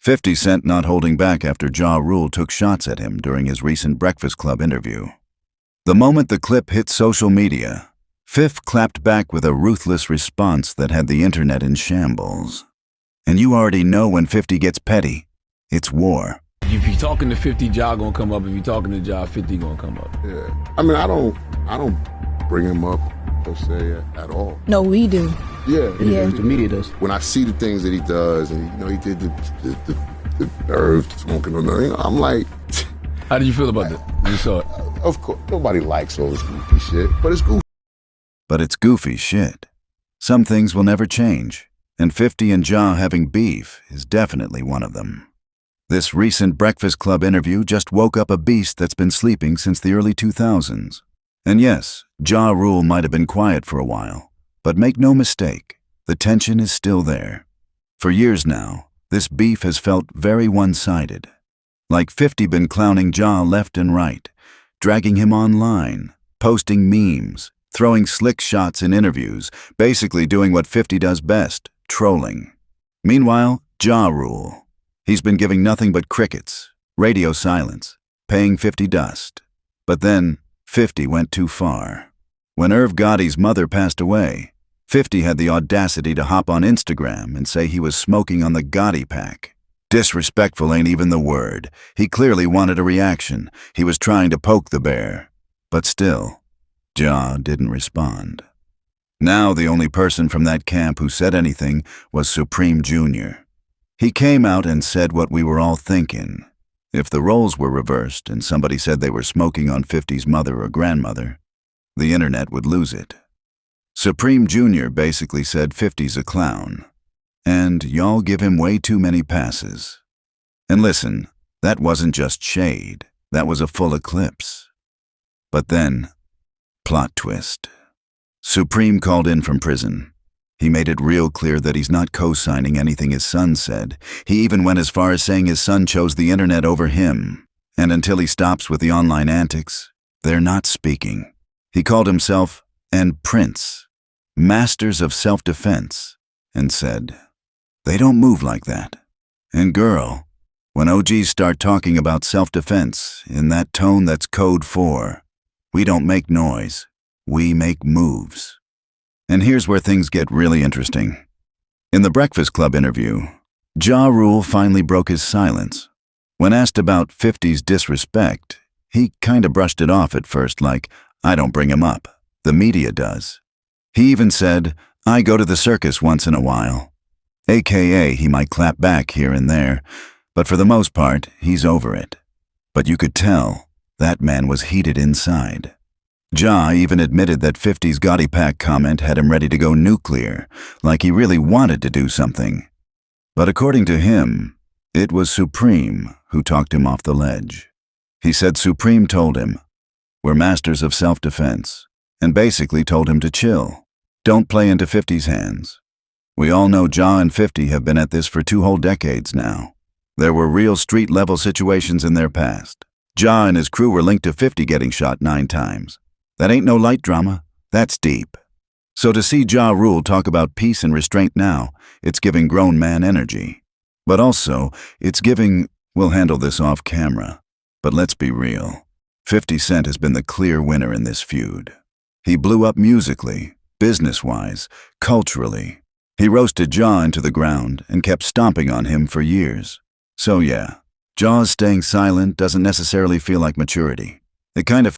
50 Cent not holding back after Ja Rule took shots at him during his recent Breakfast Club interview. The moment the clip hit social media, Fif clapped back with a ruthless response that had the internet in shambles. And you already know when 50 gets petty, it's war. If you're talking to 50, Ja gonna come up. If you're talking to Ja, 50 gonna come up. Yeah. I mean, I don't bring him up, per se, at all. No, we do. Yeah. The media does. When I see the things that he does, and he did the nerve smoking on the, I'm like. How did you feel about that when you saw it? Of course, nobody likes all this goofy shit, but it's goofy. But it's goofy shit. Some things will never change, and 50 and Ja having beef is definitely one of them. This recent Breakfast Club interview just woke up a beast that's been sleeping since the early 2000s. And yes, Ja Rule might have been quiet for a while, but make no mistake, the tension is still there. For years now, this beef has felt very one-sided. Like 50 been clowning Ja left and right, dragging him online, posting memes, throwing slick shots in interviews, basically doing what 50 does best, trolling. Meanwhile, Ja Rule. He's been giving nothing but crickets, radio silence, paying 50 dust. But then, 50 went too far. When Irv Gotti's mother passed away, 50 had the audacity to hop on Instagram and say he was smoking on the Gotti pack. Disrespectful ain't even the word. He clearly wanted a reaction. He was trying to poke the bear. But still, Ja didn't respond. Now the only person from that camp who said anything was Supreme Jr. He came out and said what we were all thinking. If the roles were reversed and somebody said they were smoking on 50's mother or grandmother, the internet would lose it. Supreme Jr. basically said 50's a clown, and y'all give him way too many passes. And listen, that wasn't just shade, that was a full eclipse. But then, plot twist. Supreme called in from prison. He made it real clear that he's not co-signing anything his son said. He even went as far as saying his son chose the internet over him. And until he stops with the online antics, they're not speaking. He called himself and Prince, masters of self-defense, and said, "They don't move like that." And girl, when OGs start talking about self-defense in that tone that's code 4, we don't make noise, we make moves. And here's where things get really interesting. In the Breakfast Club interview, Ja Rule finally broke his silence. When asked about 50's disrespect, he kinda brushed it off at first like, "I don't bring him up, the media does." He even said, "I go to the circus once in a while." AKA he might clap back here and there, but for the most part, he's over it. But you could tell that man was heated inside. Ja even admitted that 50's Gotti pack comment had him ready to go nuclear, like he really wanted to do something. But according to him, it was Supreme who talked him off the ledge. He said Supreme told him, "We're masters of self-defense," and basically told him to chill. Don't play into 50's hands. We all know Ja and 50 have been at this for 2 whole decades now. There were real street-level situations in their past. Ja and his crew were linked to 50 getting shot 9 times. That ain't no light drama, that's deep. So to see Ja Rule talk about peace and restraint now, it's giving grown man energy. But also, it's giving, we'll handle this off camera. But let's be real, 50 Cent has been the clear winner in this feud. He blew up musically, business-wise, culturally. He roasted Ja into the ground and kept stomping on him for years. So yeah, Ja's staying silent doesn't necessarily feel like maturity. It kind of